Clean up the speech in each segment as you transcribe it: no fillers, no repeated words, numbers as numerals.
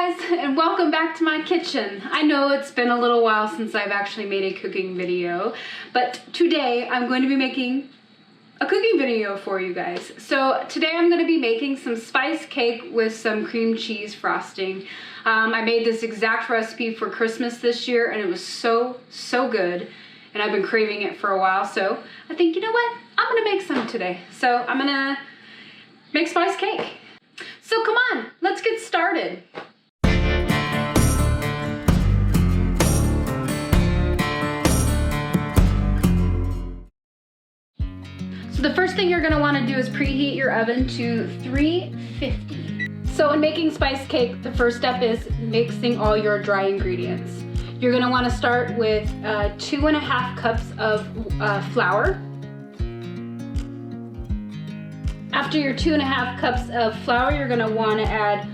guys, and welcome back to my kitchen. I know it's been a little while since I've actually made a cooking video, but today I'm going to be making a cooking video for you guys. So today I'm going to be making some spice cake with some cream cheese frosting. I made this exact recipe for Christmas this year and it was so good, and I've been craving it for a while, so I think, you know what, I'm going to make some today. So I'm going to make spice cake. So come on, let's get started. So the first thing you're gonna wanna do is preheat your oven to 350. So in making spice cake, the first step is mixing all your dry ingredients. You're gonna wanna start with 2.5 cups of flour. After your 2.5 cups of flour, you're gonna wanna add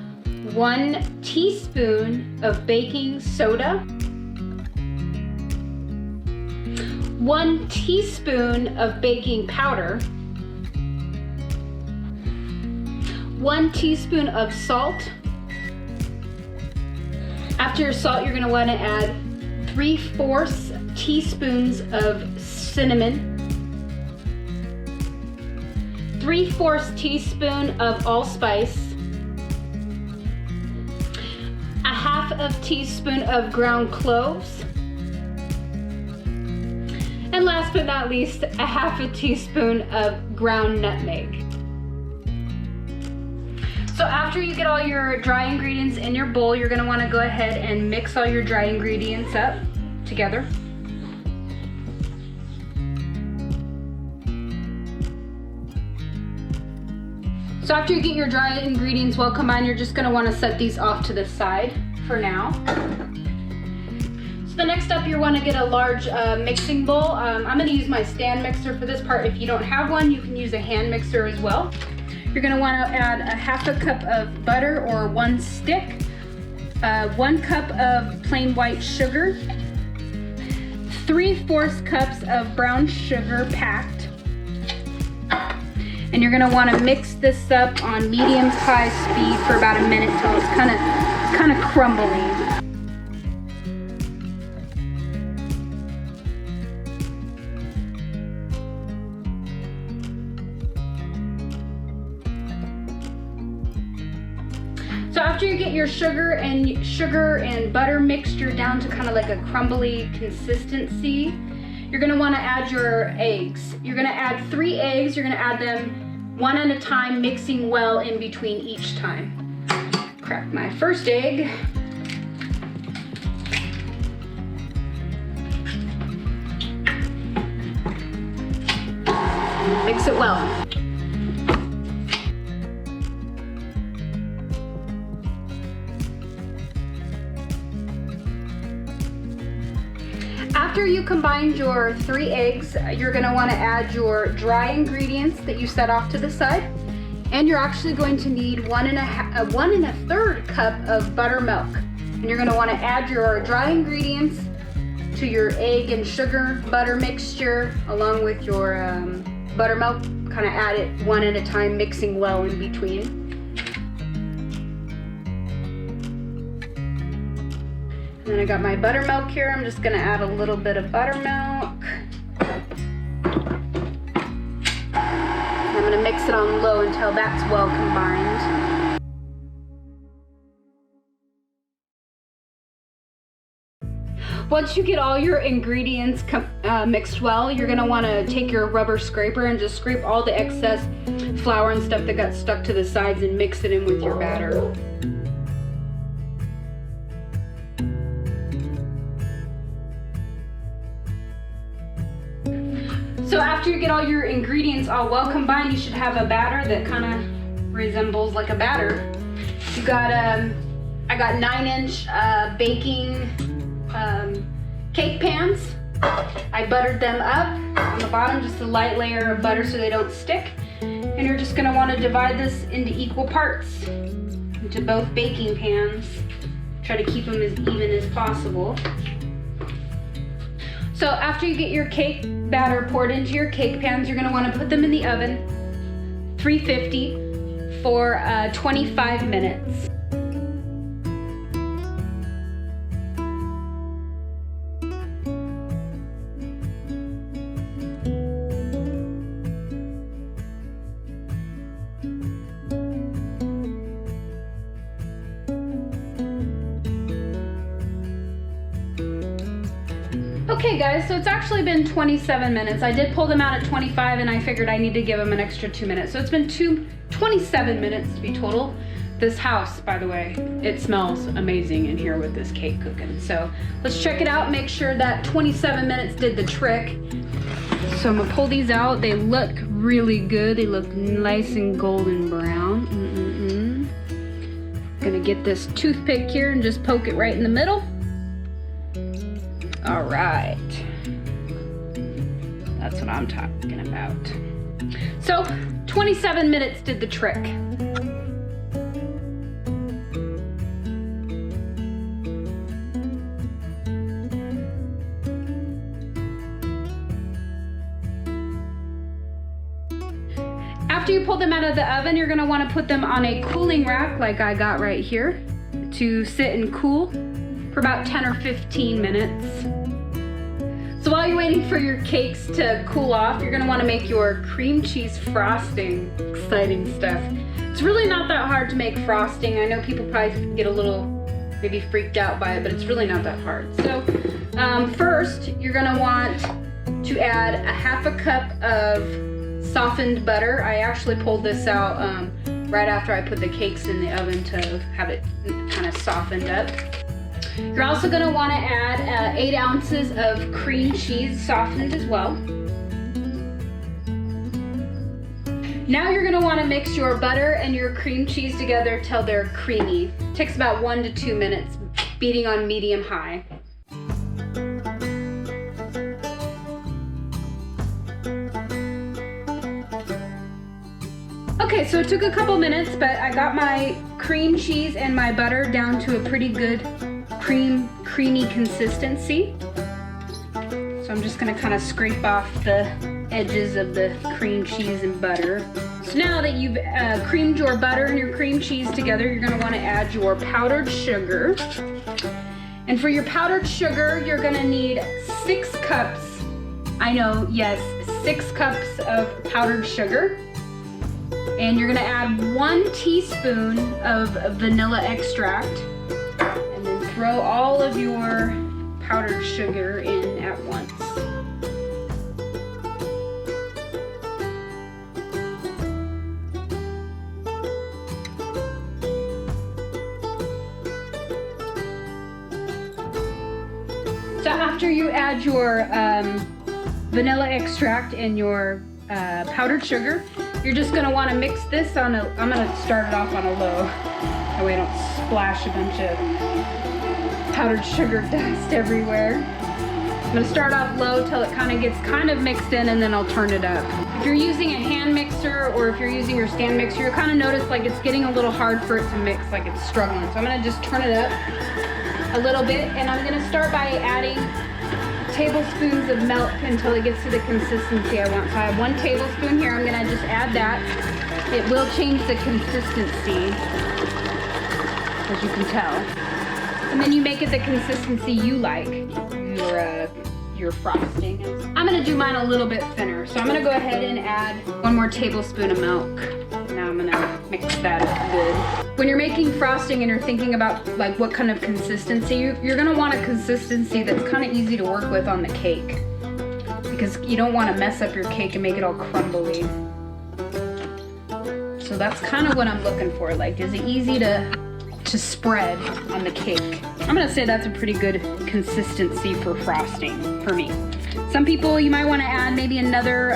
1 teaspoon of baking soda, 1 teaspoon of baking powder, 1 teaspoon of salt. After your salt, you're gonna wanna add 3/4 teaspoons of cinnamon, 3/4 teaspoon of allspice, 1/2 teaspoon of ground cloves, and last but not least, 1/2 teaspoon of ground nutmeg. So after you get all your dry ingredients in your bowl, you're gonna wanna go ahead and mix all your dry ingredients up together. So after you get your dry ingredients well combined, you're just gonna wanna set these off to the side for now. So the next up, you wanna get a large mixing bowl. I'm gonna use my stand mixer for this part. If you don't have one, you can use a hand mixer as well. You're gonna wanna add 1/2 cup of butter or 1 stick, 1 cup of plain white sugar, 3/4 cups of brown sugar packed, and you're gonna wanna mix this up on medium to high speed for about a minute till it's kind of crumbly. So after you get your sugar and butter mixture down to kind of like a crumbly consistency, you're gonna wanna add your eggs. You're gonna add 3 eggs. You're gonna add them one at a time, mixing well in between each time. Crack my first egg. Mix it well. After you combined your 3 eggs, you're gonna wanna add your dry ingredients that you set off to the side. And you're actually going to need 1 1/3 cup of buttermilk. And you're gonna wanna add your dry ingredients to your egg and sugar butter mixture along with your buttermilk. Kinda add it one at a time, mixing well in between. And then I got my buttermilk here. I'm just gonna add a little bit of buttermilk. I'm gonna mix it on low until that's well combined. Once you get all your ingredients mixed well, you're gonna wanna take your rubber scraper and just scrape all the excess flour and stuff that got stuck to the sides and mix it in with your batter. So after you get all your ingredients all well combined, you should have a batter that kind of resembles like a batter. You got, I got 9-inch baking cake pans. I buttered them up on the bottom, just a light layer of butter so they don't stick. And you're just gonna wanna divide this into equal parts into both baking pans. Try to keep them as even as possible. So after you get your cake batter poured into your cake pans, you're gonna wanna put them in the oven, 350 for 25 minutes. Okay guys, so it's actually been 27 minutes. I did pull them out at 25 and I figured I need to give them an extra 2 minutes. So it's been 27 minutes to be total. This house, by the way, it smells amazing in here with this cake cooking. So let's check it out, make sure that 27 minutes did the trick. So I'm gonna pull these out. They look really good. They look nice and golden brown. Gonna get this toothpick here and just poke it right in the middle. All right. That's what I'm talking about. So 27 minutes did the trick. After you pull them out of the oven, you're gonna wanna put them on a cooling rack like I got right here to sit and cool for about 10 or 15 minutes. So while you're waiting for your cakes to cool off, you're gonna wanna make your cream cheese frosting. Exciting stuff. It's really not that hard to make frosting. I know people probably get a little maybe freaked out by it, but it's really not that hard. So first, you're gonna want to add a half a cup of softened butter. I actually pulled this out right after I put the cakes in the oven to have it kind of softened up. You're also gonna wanna add 8 ounces of cream cheese, softened as well. Now you're gonna wanna mix your butter and your cream cheese together till they're creamy. It takes about 1 to 2 minutes, beating on medium-high. Okay, so it took a couple minutes, but I got my cream cheese and my butter down to a pretty good creamy consistency. So I'm just gonna kind of scrape off the edges of the cream cheese and butter. So now that you've creamed your butter and your cream cheese together, you're gonna wanna add your powdered sugar. And for your powdered sugar, you're gonna need 6 cups. I know, yes, 6 cups of powdered sugar. And you're gonna add 1 teaspoon of vanilla extract. And then throw all of your powdered sugar in at once. So after you add your vanilla extract and your powdered sugar, you're just gonna wanna mix this on I'm gonna start it off on a low. That way I don't splash a bunch of powdered sugar dust everywhere. I'm gonna start off low till it gets kind of mixed in, and then I'll turn it up. If you're using a hand mixer or if you're using your stand mixer, you'll kind of notice like it's getting a little hard for it to mix, like it's struggling. So I'm gonna just turn it up a little bit, and I'm gonna start by adding tablespoons of milk until it gets to the consistency I want. So I have 1 tablespoon here. I'm gonna just add that. It will change the consistency, as you can tell. And then you make it the consistency you like, your frosting. I'm gonna do mine a little bit thinner. So I'm gonna go ahead and add 1 more tablespoon of milk. Now I'm gonna mix that up good. When you're making frosting and you're thinking about like what kind of consistency, you're gonna want a consistency that's kind of easy to work with on the cake, because you don't want to mess up your cake and make it all crumbly. So that's kind of what I'm looking for. Like, is it easy to spread on the cake? I'm gonna say that's a pretty good consistency for frosting for me. Some people, you might want to add maybe another,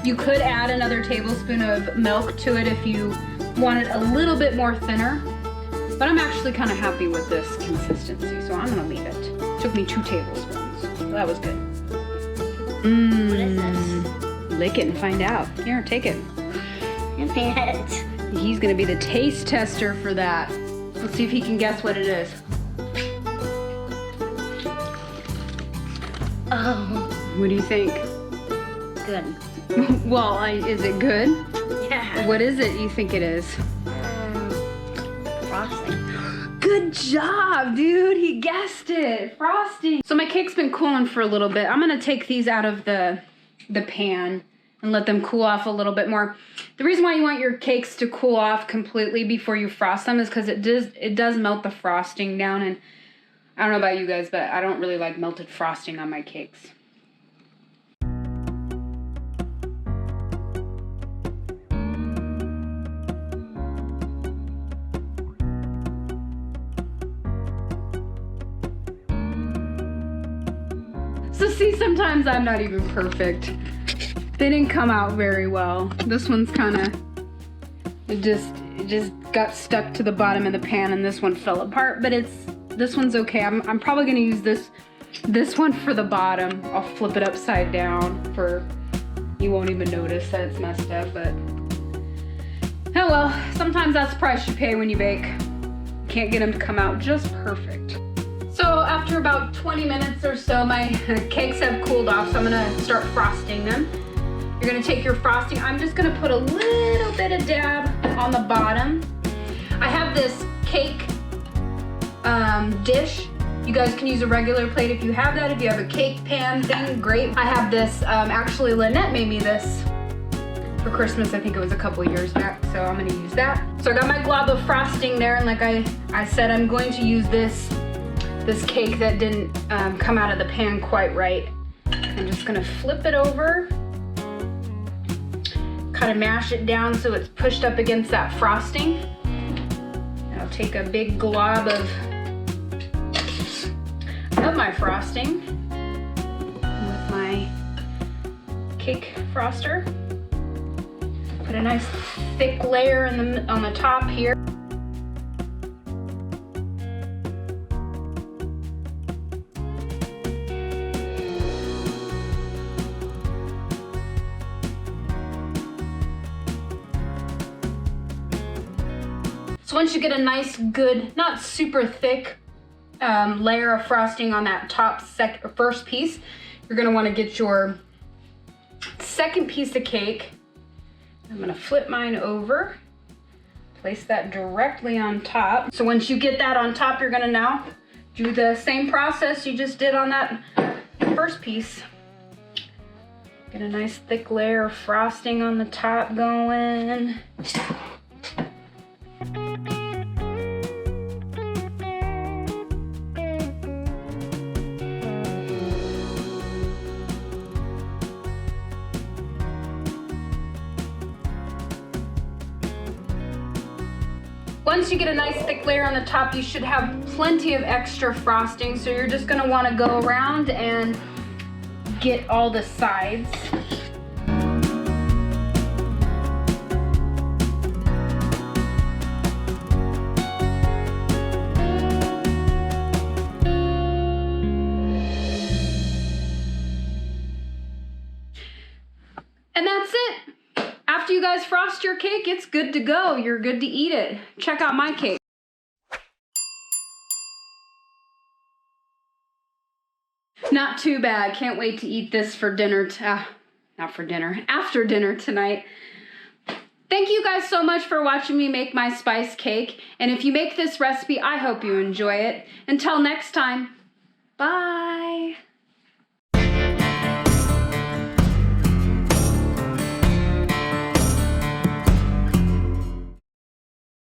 you could add another tablespoon of milk to it if you want it a little bit more thinner. But I'm actually kind of happy with this consistency, so I'm gonna leave it. It took me 2 tablespoons, so that was good. What is this? Lick it and find out. Here, take it. He's gonna be the taste tester for that. Let's see if he can guess what it is. Oh. What do you think? Good. Well, is it good? Yeah. What is it you think it is? Frosting. Good job, dude. He guessed it. Frosting. So my cake's been cooling for a little bit. I'm gonna take these out of the pan and let them cool off a little bit more. The reason why you want your cakes to cool off completely before you frost them is because it does melt the frosting down, and I don't know about you guys, but I don't really like melted frosting on my cakes. So see, sometimes I'm not even perfect. They didn't come out very well. This one's kind of, it just got stuck to the bottom of the pan, and this one fell apart, but this one's okay. I'm probably gonna use this one for the bottom. I'll flip it upside down for, you won't even notice that it's messed up, but oh well, sometimes that's the price you pay when you bake. Can't get them to come out just perfect. So after about 20 minutes or so, my cakes have cooled off, so I'm gonna start frosting them. You're gonna take your frosting. I'm just gonna put a little bit of dab on the bottom. I have this cake dish. You guys can use a regular plate if you have that. If you have a cake pan thing, great. I have this, actually Lynette made me this for Christmas. I think it was a couple years back, so I'm gonna use that. So I got my glob of frosting there, and like I said, I'm going to use this cake that didn't come out of the pan quite right. I'm just gonna flip it over, kind of mash it down so it's pushed up against that frosting. And I'll take a big glob of my frosting with my cake froster. Put a nice thick layer on the top here. So once you get a nice, good, not super thick layer of frosting on that top first piece, you're gonna wanna get your second piece of cake. I'm gonna flip mine over, place that directly on top. So once you get that on top, you're gonna now do the same process you just did on that first piece. Get a nice thick layer of frosting on the top going. Once you get a nice thick layer on the top, you should have plenty of extra frosting, so you're just gonna wanna go around and get all the sides. And that's it. After you guys frost your cake, it's good to go. You're good to eat it. Check out my cake. Not too bad. Can't wait to eat this for dinner. Not for dinner. After dinner tonight. Thank you guys so much for watching me make my spice cake. And if you make this recipe, I hope you enjoy it. Until next time, bye.